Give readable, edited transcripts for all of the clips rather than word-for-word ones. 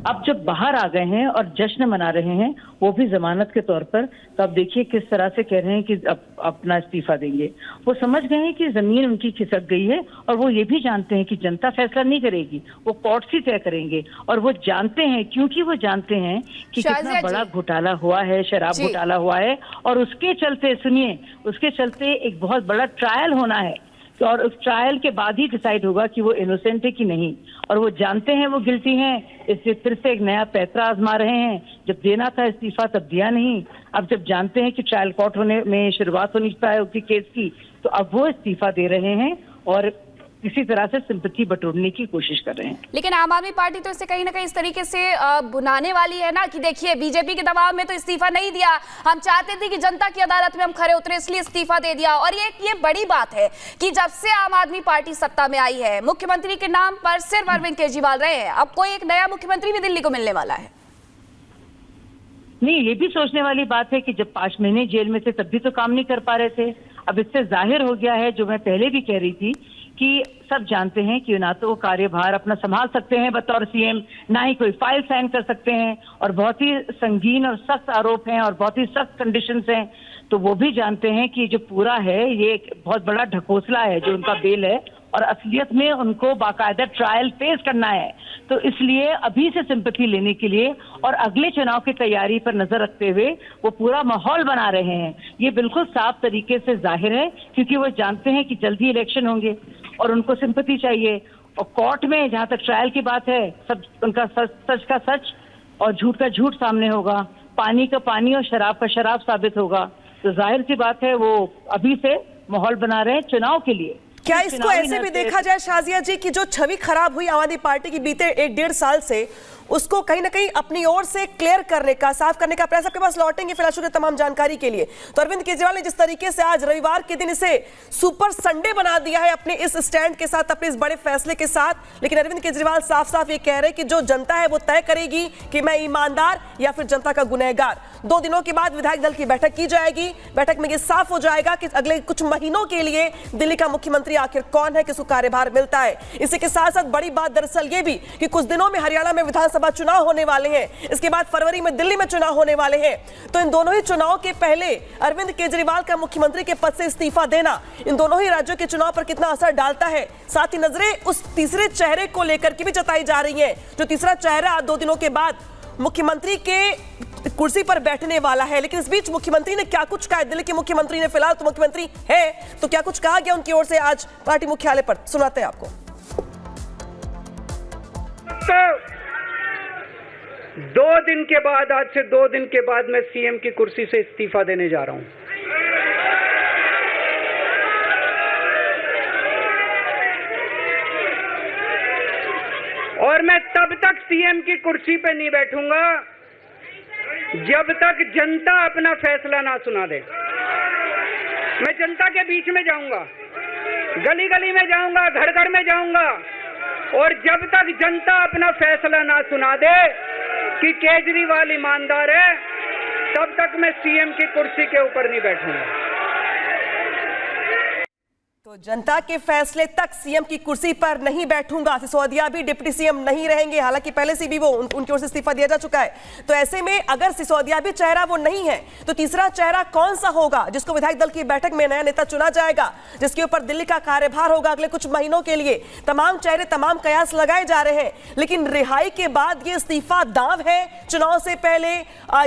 अब जब बाहर आ गए हैं और जश्न मना रहे हैं, वो भी जमानत के तौर पर, तो अब देखिए किस तरह से कह रहे हैं कि अपना इस्तीफा देंगे। वो समझ गए हैं कि जमीन उनकी खिसक गई है और वो ये भी जानते हैं कि जनता फैसला नहीं करेगी, वो कोर्ट ही तय करेंगे। और वो जानते हैं, क्योंकि वो जानते हैं कि कितना बड़ा घोटाला हुआ है, शराब घोटाला हुआ है, और उसके चलते, सुनिए, उसके चलते एक बहुत बड़ा ट्रायल होना है और उस ट्रायल के बाद ही डिसाइड होगा कि वो इनोसेंट है कि नहीं। और वो जानते हैं वो गिल्टी हैं, इसलिए फिर से एक नया पैंतरा आजमा रहे हैं। जब देना था इस्तीफा तब दिया नहीं, अब जब जानते हैं कि ट्रायल कोर्ट होने में शुरुआत होनी है उसी केस की, तो अब वो इस्तीफा दे रहे हैं और किसी तरह से सिंपैथी बटोरने की कोशिश कर रहे हैं। लेकिन आम आदमी पार्टी तो इसे कहीं ना कहीं इस तरीके से बुनाने वाली है ना कि देखिए बीजेपी के दबाव में तो इस्तीफा नहीं दिया, हम चाहते थे कि जनता की अदालत में हम खरे उतरे इसलिए इस्तीफा दे दिया। और ये बड़ी बात है कि जब से आम आदमी पार्टी सत्ता में आई है, मुख्यमंत्री के नाम पर सिर्फ अरविंद केजरीवाल रहे हैं, अब कोई एक नया मुख्यमंत्री भी दिल्ली को मिलने वाला है। नहीं, ये भी सोचने वाली बात है कि जब 5 महीने जेल में थे तब भी तो काम नहीं कर पा रहे थे। अब इससे जाहिर हो गया है, जो मैं पहले भी कह रही थी, कि सब जानते हैं कि ना तो वो कार्यभार अपना संभाल सकते हैं बतौर सीएम, ना ही कोई फाइल साइन कर सकते हैं, और बहुत ही संगीन और सख्त आरोप हैं और बहुत ही सख्त कंडीशंस हैं। तो वो भी जानते हैं कि जो पूरा है ये एक बहुत बड़ा ढकोसला है जो उनका बेल है, और असलियत में उनको बाकायदा ट्रायल फेस करना है। तो इसलिए अभी से सिंपैथी लेने के लिए और अगले चुनाव की तैयारी पर नजर रखते हुए वो पूरा माहौल बना रहे हैं। ये बिल्कुल साफ तरीके से जाहिर है, क्योंकि वो जानते हैं कि जल्दी इलेक्शन होंगे और उनको सिंपैथी चाहिए। और कोर्ट में जहां तक ट्रायल की बात है, सब उनका सच का सच और झूठ का झूठ सामने होगा, पानी का पानी और शराब का शराब साबित होगा। तो जाहिर सी बात है वो अभी से माहौल बना रहे हैं चुनाव के लिए। क्या इसको ऐसे भी देखा जाए शाजिया जी कि जो छवि खराब हुई आम आदमी पार्टी की बीते 1-1.5 साल से, उसको कहीं ना कहीं अपनी ओर से क्लियर करने का, साफ करने का प्रयास, आपके पास लौटेंगे फिलहाल शुरू तमाम जानकारी के लिए। तो अरविंद केजरीवाल ने जिस तरीके से आज रविवार के दिन इसे सुपर संडे बना दिया है अपने इस स्टैंड के साथ, अपने इस बड़े फैसले के साथ, लेकिन अरविंद केजरीवाल साफ साफ ये कह रहे हैं कि जो जनता है वो तय करेगी कि मैं ईमानदार या फिर जनता का गुनहगार। 2 दिनों के बाद विधायक दल की बैठक की जाएगी, बैठक में ये साफ हो जाएगा कि अगले कुछ महीनों के लिए दिल्ली का मुख्यमंत्री आखिर कौन है, किसको कार्यभार मिलता है। इसी के साथ साथ बड़ी बात दरअसल ये भी कि कुछ दिनों में हरियाणा में विधानसभा चुनाव होने वाले हैं, इसके बाद फरवरी में दिल्ली में चुनाव होने वाले हैं। तो इन दोनों ही चुनाव के पहले अरविंद केजरीवाल का मुख्यमंत्री के पद से इस्तीफा देना इन दोनों ही राज्यों के चुनाव पर कितना असर डालता है, साथ ही नजरें उस तीसरे चेहरे को लेकर के भी जताई जा रही है, जो तीसरा चेहरा 2 दिनों के बाद मुख्यमंत्री के कुर्सी पर बैठने वाला है। लेकिन इस बीच मुख्यमंत्री ने क्या कुछ कहा, दिल्ली के मुख्यमंत्री ने, फिलहाल तो मुख्यमंत्री है, तो क्या कुछ कहा गया उनकी ओर से आज पार्टी मुख्यालय पर, सुनाते हैं आपको। तो 2 दिन के बाद, आज से 2 दिन के बाद मैं सीएम की कुर्सी से इस्तीफा देने जा रहा हूं। और मैं तब तक सीएम की कुर्सी पे नहीं बैठूंगा जब तक जनता अपना फैसला ना सुना दे। मैं जनता के बीच में जाऊंगा, गली गली में जाऊंगा, घर घर में जाऊंगा, और जब तक जनता अपना फैसला ना सुना दे कि केजरीवाल ईमानदार है, तब तक मैं सीएम की कुर्सी के ऊपर नहीं बैठूंगा। तो जनता के फैसले तक सीएम की कुर्सी पर नहीं बैठूंगा, सिसोदिया भी डिप्टी सीएम नहीं रहेंगे, हालांकि पहले से भी वो उनकी ओर से इस्तीफा दिया जा चुका है। तो ऐसे में अगर सिसोदिया भी चेहरा वो नहीं है, तो तीसरा चेहरा कौन सा होगा जिसको विधायक दल की बैठक में नया नेता चुना जाएगा, जिसके ऊपर दिल्ली का कार्यभार होगा अगले कुछ महीनों के लिए। तमाम चेहरे, तमाम कयास लगाए जा रहे हैं, लेकिन रिहाई के बाद ये इस्तीफा दांव है चुनाव से पहले,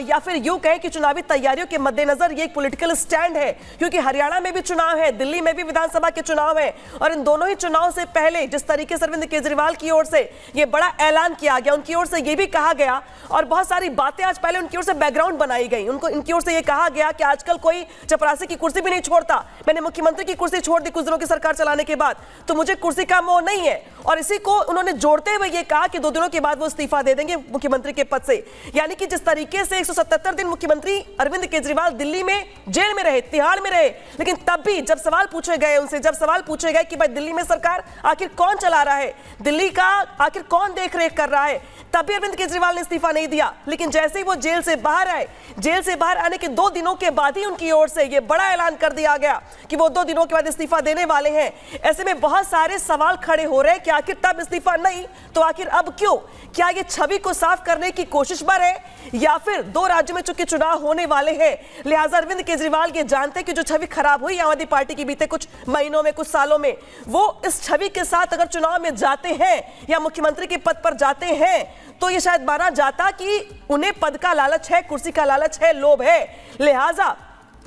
या फिर यूं कहें कि चुनावी तैयारियों के मद्देनजर ये एक पॉलिटिकल स्टैंड है, क्योंकि हरियाणा में भी चुनाव है, दिल्ली में भी विधानसभा के चुनाव है, और इन दोनों ही चुनाव से पहले जिस तरीके से अरविंद केजरीवाल की ओर से यह बड़ा ऐलान किया गया, उनकी ओर से यह भी कहा गया, और बहुत सारी बातें आज पहले उनकी ओर से बैकग्राउंड बनाई गई, उनको इनकी ओर से यह कहा गया कि आजकल कोई चपरासी की कुर्सी भी नहीं छोड़ता, मैंने मुख्यमंत्री की कुर्सी छोड़ दी कुछ दिनों की सरकार चलाने के बाद, तो मुझे कुर्सी का मोह नहीं है। और इसी को उन्होंने जोड़ते हुए यह कहा कि 2 दिनों के बाद वो इस्तीफा दे देंगे मुख्यमंत्री के पद से। यानी कि जिस तरीके से 177 दिन मुख्यमंत्री अरविंद केजरीवाल दिल्ली में जेल में रहे, तिहाड़ में रहे, लेकिन तब भी जब सवाल पूछे गए उनसे, जब सवाल पूछे गए कि भाई दिल्ली में सरकार आखिर कौन चला रहा है, दिल्ली का आखिर कौन देख रेख कर रहा है, तब भी अरविंद केजरीवाल ने इस्तीफा नहीं दिया, लेकिन जैसे ही वो जेल से बाहर आए, जेल से बाहर आने के 2 दिनों के बाद ही उनकी ओर से ये बड़ा ऐलान कर दिया गया कि वो 2 दिनों के बाद इस्तीफा देने वाले हैं। ऐसे में बहुत सारे सवाल खड़े हो रहे हैं कि आखिर तब इस्तीफा नहीं तो आखिर अब क्यों? क्या ये छवि को साफ करने की कोशिश पर है, या फिर 2 राज्यों में चूंकि चुनाव होने वाले हैं, लिहाजा अरविंद केजरीवाल ये जानते हैं कि जो छवि खराब हुई आम आदमी पार्टी की बीते कुछ महीनों में, कुछ सालों में, वो इस छवि के साथ अगर चुनाव में जाते हैं या मुख्यमंत्री के पद पर जाते हैं तो ये शायद माना जाता कि उन्हें पद का लालच है, कुर्सी का लालच है, लोभ है। लिहाजा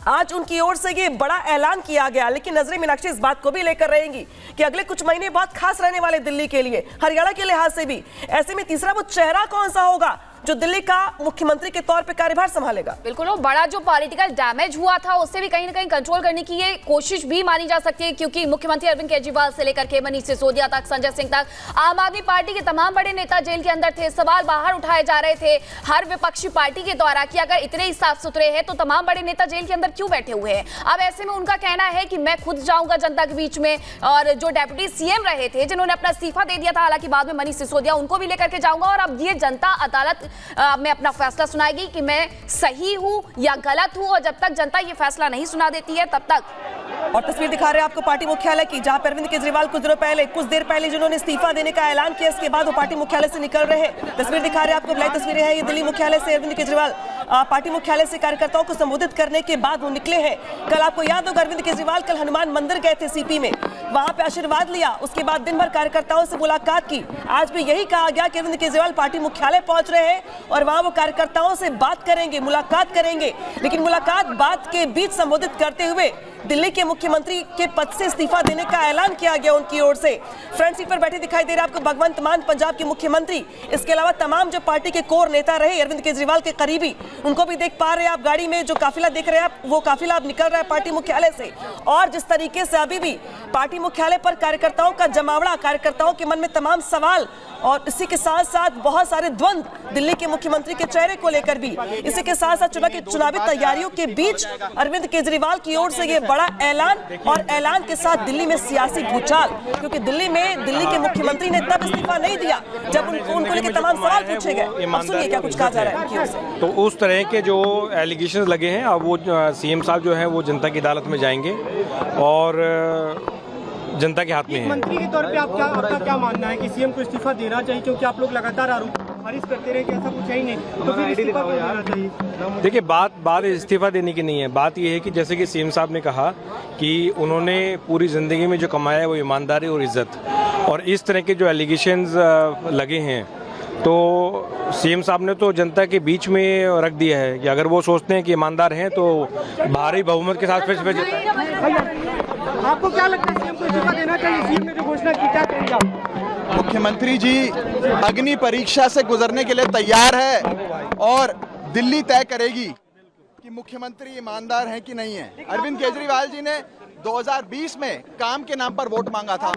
आज उनकी ओर से ये बड़ा ऐलान किया गया। लेकिन नजरे मीनाक्षी इस बात को भी लेकर रहेंगी कि अगले कुछ महीने बहुत खास रहने वाले दिल्ली के लिए, हरियाणा के लिहाज से भी। ऐसे में तीसरा वो चेहरा कौन सा होगा जो दिल्ली का मुख्यमंत्री के तौर पे कार्यभार संभालेगा? बिल्कुल, वो बड़ा जो पॉलिटिकल डैमेज हुआ था उससे भी कहीं ना कहीं कंट्रोल करने की ये कोशिश भी मानी जा सकती है, क्योंकि मुख्यमंत्री अरविंद केजरीवाल से लेकर के मनीष सिसोदिया तक, संजय सिंह तक, आम आदमी पार्टी के तमाम बड़े नेता जेल के अंदर थे। सवाल बाहर उठाए जा रहे थे हर विपक्षी पार्टी के द्वारा कि अगर इतने ही साफ सुथरे हैं तो तमाम बड़े नेता जेल के अंदर क्यों बैठे हुए हैं। अब ऐसे में उनका कहना है कि मैं खुद जाऊंगा जनता के बीच में, और जो डेप्यूटी सीएम रहे थे जिन्होंने अपना इस्तीफा दे दिया था, हालांकि बाद में मनीष सिसोदिया, उनको भी लेकर के जाऊंगा और अब ये जनता अदालत में अपना फैसला सुनाएगी कि मैं सही हूं या गलत हूं, और जब तक जनता ये फैसला नहीं सुना देती है तब तक। और तस्वीर दिखा रहे हैं आपको पार्टी मुख्यालय की, जहां पर अरविंद केजरीवाल कुछ देर पहले जिन्होंने इस्तीफा देने का ऐलान किया, इसके बाद वो पार्टी मुख्यालय से निकल रहे हैं। तस्वीर दिखा रहे हैं आपको, लाइव तस्वीरें हैं, ये दिल्ली मुख्यालय से अरविंद केजरीवाल पार्टी मुख्यालय से कार्यकर्ताओं को संबोधित करने के बाद वो निकले हैं। कल आपको याद होगा अरविंद केजरीवाल कल हनुमान मंदिर गए थे सीपी में, वहां पे आशीर्वाद लिया, उसके बाद दिन भर कार्यकर्ताओं से मुलाकात की। आज भी यही कहा गया कि अरविंद केजरीवाल पार्टी मुख्यालय पहुंच रहे हैं और वहां वो कार्यकर्ताओं से बात करेंगे, मुलाकात करेंगे। लेकिन मुलाकात बात के बीच संबोधित करते हुए दिल्ली के मुख्यमंत्री के पद से इस्तीफा देने का ऐलान किया गया उनकी ओर से। फ्रंट सीट पर बैठे दिखाई दे रहे आपको भगवंत मान, पंजाब के मुख्यमंत्री। इसके अलावा तमाम जो पार्टी के कोर नेता रहे अरविंद केजरीवाल के करीबी, उनको भी देख पा रहे हैं आप गाड़ी में। जो काफिला देख रहे हैं आप, वो काफिला अब निकल रहा है पार्टी मुख्यालय से। और जिस तरीके से अभी भी पार्टी मुख्यालय पर कार्यकर्ताओं का जमावड़ा, कार्यकर्ताओं के मन में तमाम सवाल, और इसी के साथ साथ बहुत सारे द्वंद्व दिल्ली के मुख्यमंत्री के चेहरे को लेकर भी। इसी के साथ साथ चुनावी तैयारियों के बीच अरविंद केजरीवाल की ओर से ये बड़ा ऐलान, और ऐलान के साथ दिल्ली में सियासी भूचाल, क्योंकि दिल्ली के मुख्यमंत्री ने तब इस्तीफा नहीं दिया जब उनको लेकर तमाम सवाल पूछे गए। अब सुनिए क्या कुछ कहा जा रहा है उनकी ओर से। तो उस तरह के जो एलिगेशंस लगे हैं, अब वो सीएम साहब जो है वो जनता की अदालत में जाएंगे और जनता के हाथ में है। मंत्री के तौर पे आपका क्या मानना है कि सीएम को इस्तीफा देना चाहिए, क्योंकि आप लोग लगातार आरोप खारिज करते रहे कि ऐसा कुछ है ही नहीं, तो फिर इस्तीफा क्यों देना चाहिए? देखिए, बात इस्तीफा देने की नहीं है। बात यह है कि जैसे कि सीएम साहब ने कहा कि उन्होंने पूरी ज़िंदगी में जो कमाया है वो ईमानदारी और इज्जत, और इस तरह के जो एलिगेशंस लगे हैं तो सीएम साहब ने तो जनता के बीच में रख दिया है कि अगर वो सोचते हैं कि ईमानदार हैं तो भारी बहुमत के साथ फिर आपको क्या लगता है सीएम को इस्तीफा देना चाहिए? सीएम ने जो घोषणा की, क्या कहेंगे आप? मुख्यमंत्री जी अग्नि परीक्षा से गुजरने के लिए तैयार है और दिल्ली तय करेगी कि मुख्यमंत्री ईमानदार हैं कि नहीं है। अरविंद केजरीवाल जी ने 2020 में काम के नाम पर वोट मांगा था।